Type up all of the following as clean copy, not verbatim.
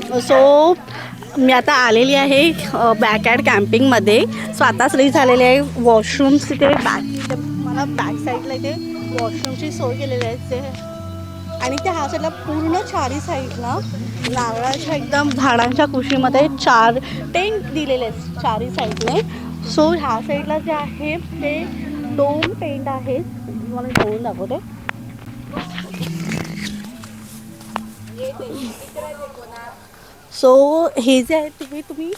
So मी आता आलेली आहे बॅकयार्ड कॅम्पिंगमध्ये. सो आताच रीच झालेले आहे. वॉशरूम्स तिथे मला बॅक साईडला इथे वॉशरूमची सोय केलेली आहे ते. आणि त्या ह्या साईडला पूर्ण चारी साईडला नारळाच्या एकदम झाडांच्या कुशीमध्ये 4 टेंट दिलेले आहेत चारी साईडने. सो ह्या साईडला जे आहे ते 2 टेंट आहेत. तुम्हाला घेऊन दाखवते. सो हे जे आहे तुम्ही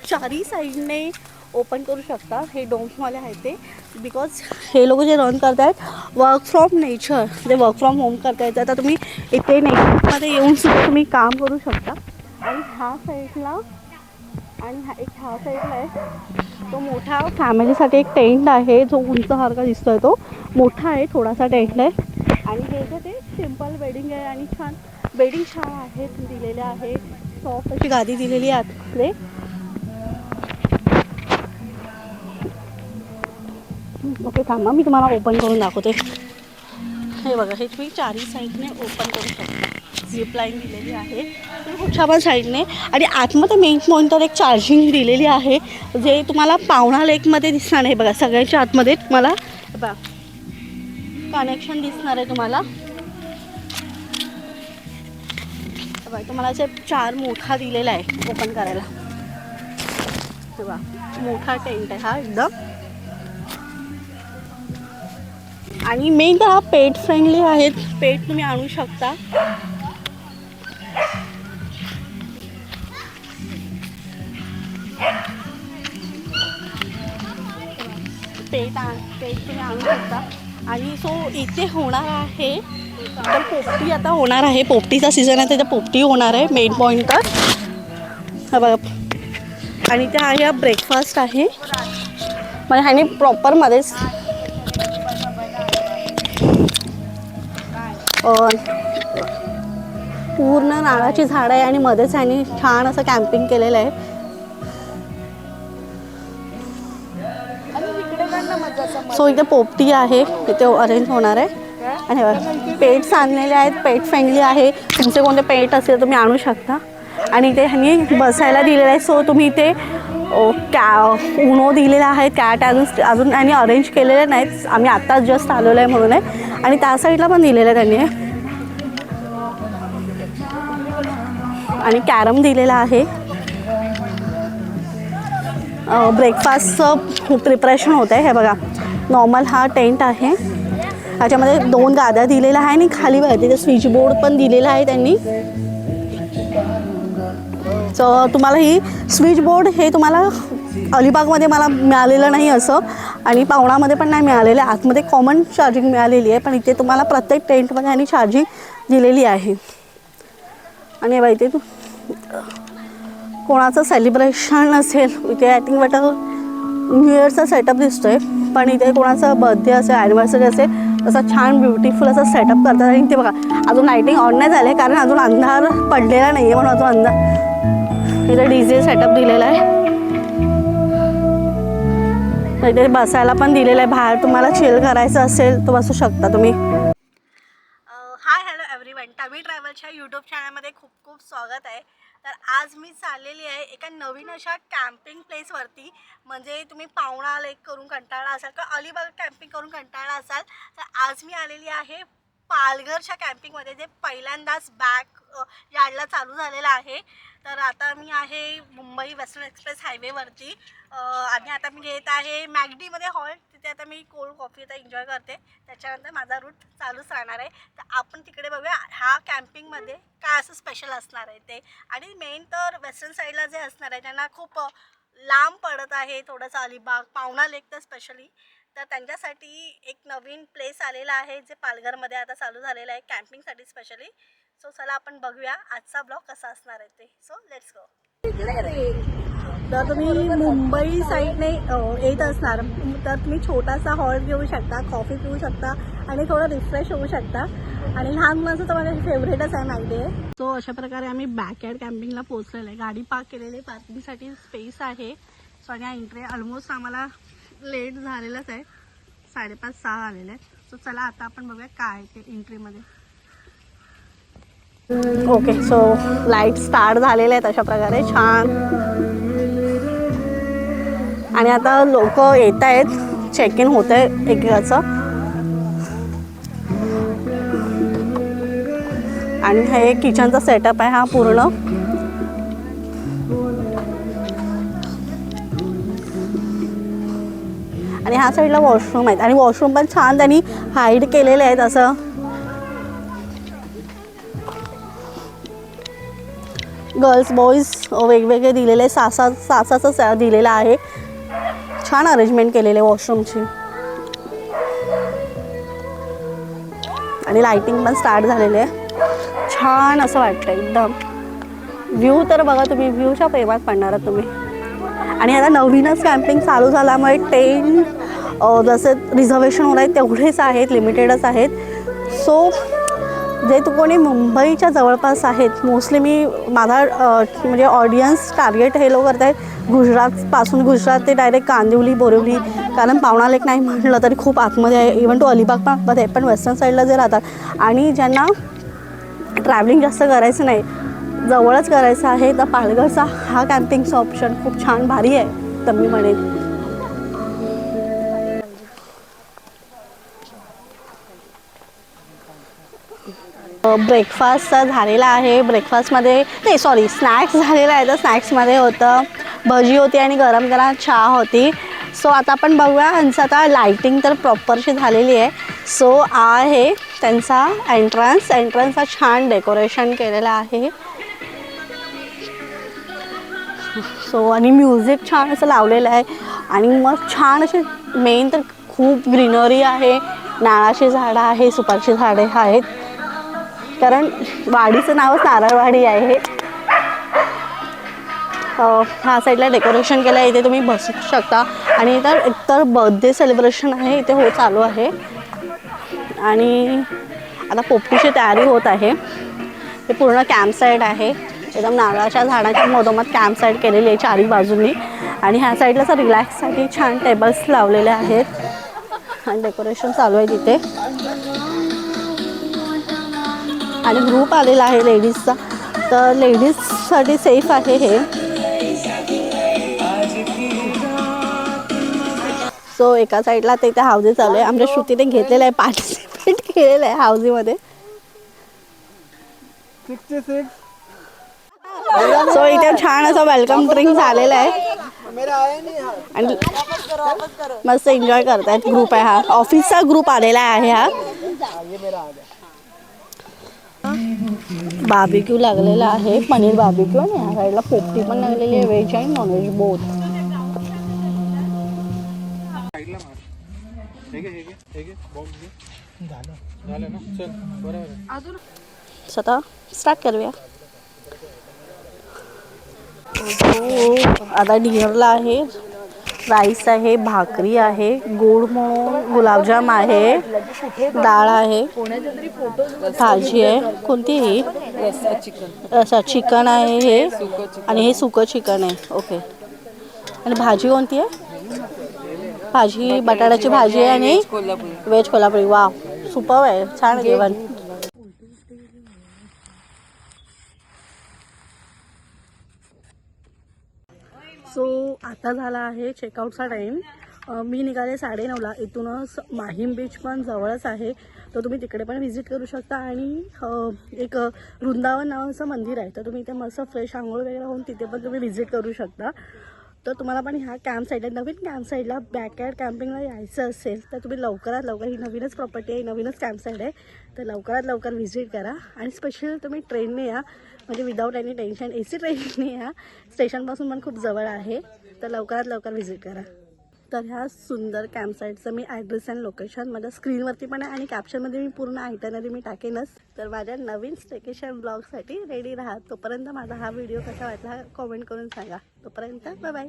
चारी साईडने ओपन करू शकता. हे डोम्सवाले आहेत ते. बिकॉज हे लोक जे रन करत आहेत वर्क फ्रॉम नेचर, ते वर्क फ्रॉम होम करता येतं. आता तुम्ही इथे नेचरमध्ये येऊन सुद्धा तुम्ही काम करू शकता. आणि ह्या साईडला ह्या साईडला आहे तो मोठा फॅमिलीसाठी एक टेंट आहे जो उंचसारखा दिसतोय. तो मोठा आहे, थोडासा टेंट आहे. आणि हे जे ते सिम्पल बेडिंग आहे आणि छान बेडिंग छान आहेत दिलेले आहे. सॉफ्ट अशी गादी दिलेली आहे आतमध्ये. ओके थांबा, मी तुम्हाला ओपन करून दाखवते. हे बघा, हे तुम्ही चारी साईडने ओपन करू शकता. झिप लाईन दिलेली आहे कुठच्या पण साईडने. आणि आतमध्ये मेन पॉईंट तर एक चार्जिंग दिलेली आहे जे तुम्हाला पावणा लेकमध्ये दिसणार नाही. बघा, सगळ्यांच्या आतमध्ये तुम्हाला बघा कनेक्शन दिसणार आहे तुम्हाला. तुम्हाला असे 4 मोठा दिलेला आहे ओपन करायला. तेव्हा मोठा टेंट आहे हा एकदम. आणि मेन तर हा पेट फ्रेंडली आहेत. पेट तुम्ही आणू शकता. पेट तुम्ही आणू शकता. आणि सो इथे होणार आहे तर पोपटी आता होणार आहे. पोपटीचा सीझन आहे त्याच्या पोपटी होणार आहे मेन पॉईंट तर. हा बघा. आणि त्या ह्या ब्रेकफास्ट आहे म्हणजे ह्याने प्रॉपरमध्येच पूर्ण नारळाची झाडं आहे आणि मध्येच ह्याने छान असं कॅम्पिंग केलेलं आहे. सो इथे पोपटी आहे, इथे अरेंज होणार आहे. आणि पेट्स आणलेले आहेत, पेट फ्रेंडली आहे. तुमचे कोणते पेट असेल तुम्ही आणू शकता. आणि इथे ह्यांनी बसायला दिलेलं आहे. सो तुम्ही इथे उनो दिलेला आहे. कॅट अजून ह्यांनी अरेंज केलेले नाहीत. आम्ही आत्ताच जस्ट आलेलो आहे म्हणून आहे. आणि त्या साईडला पण दिलेलं आहे त्यांनी. आणि कॅरम दिलेला आहे. ब्रेकफास्टचं प्रिपरेशन होतं आहे. हे बघा, नॉर्मल हा टेंट आहे. ह्याच्यामध्ये 2 गाद्या दिलेल्या आहे आणि खाली बघा तिथे स्विच बोर्ड पण दिलेला आहे त्यांनी. सो तुम्हाला ही स्विच बोर्ड हे तुम्हाला अलिबागमध्ये मला मिळालेलं नाही असं. आणि पावणामध्ये पण नाही मिळालेलं. आतमध्ये कॉमन चार्जिंग मिळालेली आहे. पण इथे तुम्हाला प्रत्येक टेंटमध्ये आणि चार्जिंग दिलेली आहे. आणि बघा इथे कोणाचं सेलिब्रेशन असेल इथे आय थिंक वाटतं न्यू इयरचा सेटअप दिसतो आहे. पण इथे कोणाचा बर्थडे असेल, ॲनिव्हर्सरी असेल तसं छान ब्युटिफुल असं सेटअप करतात. आणि ते बघा अजून लाईटिंग ऑन नाही झाले कारण अजून अंधार पडलेला नाही आहे म्हणून अजून अंधार. इथे DJ सेटअप दिलेला आहे. इथे बसायला पण दिलेलं आहे. बाहेर तुम्हाला चिल करायचं असेल तर बसू शकता तुम्ही. हाय हॅलो एव्हरीवन, टमी ट्रॅव्हलच्या यूट्यूब चॅनलमध्ये खूप खूप स्वागत आहे. तर आज मी चाललेली आहे एका नवीन अशा कॅम्पिंग प्लेसवरती. म्हणजे तुम्ही पावणा लेक करून कंटाळा असाल किंवा अलिबाग कॅम्पिंग करून कंटाळा असाल तर आज मी आलेली आहे पालघरच्या कॅम्पिंगमध्ये, जे पहिल्यांदाच बॅक यार्डला चालू झालेलं आहे. तर आता मी आहे मुंबई वेस्टर्न एक्सप्रेस हायवेवरती. आणि आता मी घेत आहे मॅगडीमध्ये हॉल्ट. तिथे आता मी कोल्ड कॉफी आता एन्जॉय करते. त्याच्यानंतर माझा रूट चालूच राहणार आहे. तर आपण तिकडे बघूया ह्या कॅम्पिंगमध्ये काय असं स्पेशल असणार आहे ते. आणि मेन तर वेस्टर्न साईडला जे असणार आहे त्यांना खूप लांब पडत आहे थोडंसं अलिबाग पावणा लेक तर स्पेशली. तर त्यांच्यासाठी एक नवीन प्लेस आलेला आहे जे पालघरमध्ये आता चालू झालेलं आहे कॅम्पिंगसाठी स्पेशली. सो चला आपण बघूया आजचा ब्लॉग कसा असणार आहे ते. So let's go. तर तुम्ही मुंबई साईडने येत असणार तर तुम्ही छोटासा हॉल्ट घेऊ शकता, कॉफी पिऊ शकता आणि थोडं रिफ्रेश होऊ शकता. आणि लहान मुलांचं तर माझं फेवरेटच आहे मॅगडी. सो अशा प्रकारे आम्ही बॅकयार्ड कॅम्पिंगला पोहोचलेलो आहे. गाडी पार्क केलेली आहे, पार्किंगसाठी स्पेस आहे. सो आणि एंट्री ऑलमोस्ट आम्हाला लेट झालेलंच आहे, 5:30-6 आलेले आहेत. सो चला आता आपण बघूया काय ते एंट्रीमध्ये. ओके, सो लाईट स्टार्ट झालेले आहेत अशा प्रकारे छान. आणि आता लोक येत आहेत, चेक इन होत आहे एकेकाचं. आणि हे किचनचा सेटअप आहे हा पूर्ण. आणि ह्या साईडला वॉशरूम आहेत आणि वॉशरूम पण छान त्यांनी हाईड केलेले आहेत. असं गर्ल्स बॉईज वेगवेगळे दिलेले, सासाचं दिलेलं आहे. छान अरेंजमेंट केलेले वॉशरूमची. आणि लाईटिंग पण स्टार्ट झालेली आहे. छान असं वाटतं एकदम. व्ह्यू तर बघा तुम्ही, व्ह्यूच्या प्रेमात पडणार तुम्ही. आणि आता नवीनच कॅम्पिंग चालू झाल्यामुळे टेंट जसे रिझर्वेशन होत आहेत तेवढेच आहेत, लिमिटेडच आहेत. सो जे कोणी मुंबईच्या जवळपास आहेत, मोस्टली मी माझा म्हणजे ऑडियन्स टार्गेट हे लोक करत आहेत गुजरातपासून. गुजरात ते डायरेक्ट कांदिवली, बोरिवली, कारण पावणा लेक नाही म्हटलं तरी खूप आतमध्ये आहे. इवन टू अलिबाग पण आतमध्ये आहे. पण वेस्टर्न साईडला जे राहतात आणि ज्यांना ट्रॅव्हलिंग जास्त करायचं नाही, जवळच करायचं आहे, तर पालघरचा हा कॅम्पिंगचा ऑप्शन खूप छान भारी आहे तर मी म्हणेन. ब्रेकफास्ट झालेला आहे. ब्रेकफास्टमध्ये नाही, सॉरी, स्नॅक्स झालेला आहे. तर स्नॅक्समध्ये होतं भजी होती आणि गरम गरम चहा होती. सो आता आपण बघूया यांचं. आता लाईटिंग तर प्रॉपरशी झालेली आहे. सो आहे त्यांचा एंट्रन्सचा छान डेकोरेशन केलेलं आहे. सो आणि म्युझिक छान असं लावलेलं आहे. आणि मग छान असे मेन तर खूप ग्रीनरी आहे. नारळाची झाडं आहे, सुपारीची झाडे आहेत, कारण वाडीचं नावच नारळवाडी आहे. ह्या साईडला डेकोरेशन केलं आहे, इथे तुम्ही बसू शकता. आणि एकतर बर्थडे सेलिब्रेशन आहे इथे चालू आहे. आणि आता पोपटीची तयारी होत आहे. हे पूर्ण कॅम्प साईड आहे. एकदम नारळाच्या झाडाच्या मधोमध कॅम्प साईड केलेली आहे चारी बाजूंनी. आणि ह्या साईडला असं रिलॅक्ससाठी छान टेबल्स लावलेले आहेत आणि डेकोरेशन चालू आहे तिथे. आणि ग्रुप आलेला आहे लेडीजचा, तर लेडीजसाठी सेफ आहे हे. सो एका साईडला ते इथे हाऊजी चालू आहे. आमच्या श्रुतीने घेतलेलं आहे, पार्टिसिपेट केलेलं आहे हाऊजीमध्ये. सो इथे छान असं वेलकम ड्रिंक झालेलं आहे आणि मस्त एन्जॉय करतायत. ग्रुप आहे हा, ऑफिसचा ग्रुप आलेला आहे हा. बार्बिक्यू लागलेला आहे, पनीर बार्बिक्यू. आणि ह्या साईडला पोपटी पण लागलेली आहे, व्हेज आणि नॉनव्हेज बोथ. आता स्टार्ट करूया. आता डिनरला आहे राईस आहे, भाकरी आहे, गोड म्हणून गुलाबजाम आहे, डाळ आहे, भाजी आहे. कोणती ही? रस्सा चिकन आहे हे, आणि हे सुकं चिकन आहे. ओके. आणि भाजी कोणती आहे? भाजी बटाट्याची भाजी आहे आणि व्हेज कोल्हापुरी. वा, सुपर आहे, छान जेवण. सो आता झाला आहे चेकआउटचा टाईम. मी निघाले 9:30ला. इथूनच माहीम बीच पण जवळच आहे, तर तुम्ही तिकडे पण व्हिजिट करू शकता. आणि एक वृंदावन नावाचं मंदिर आहे, तर तुम्ही इथे मस्त फ्रेश आंघोळ वगैरे होऊन तिथे पण तुम्ही व्हिजिट करू शकता. तर तुम्हाला पण ह्या कॅम्प साईडला, नवीन कॅम्प साईडला बॅकयार्ड कॅम्पिंगला यायचं असेल तर तुम्ही लवकरात लवकर, ही नवीनच प्रॉपर्टी आहे, नवीनच कॅम्प साईड आहे, तर लवकरात लवकर व्हिजिट करा. आणि स्पेशल तुम्ही ट्रेनने या, म्हणजे विदाऊट एनी टेन्शन AC ट्रेनने या. स्टेशनपासून पण खूप जवळ आहे, तर लवकरात लवकर व्हिजिट करा. तर ह्या सुंदर कॅम्प साईटचं मी ॲड्रेस अँड लोकेशन माझ्या स्क्रीनवरती पण आहे आणि कॅप्शनमध्ये मी पूर्ण आयटनरी मी टाकेनच. तर माझ्या नवीन स्टेकेशन ब्लॉगसाठी रेडी राहा. तोपर्यंत माझा हा व्हिडिओ कसा वाटला कॉमेंट करून सांगा. तोपर्यंत बाय बाय.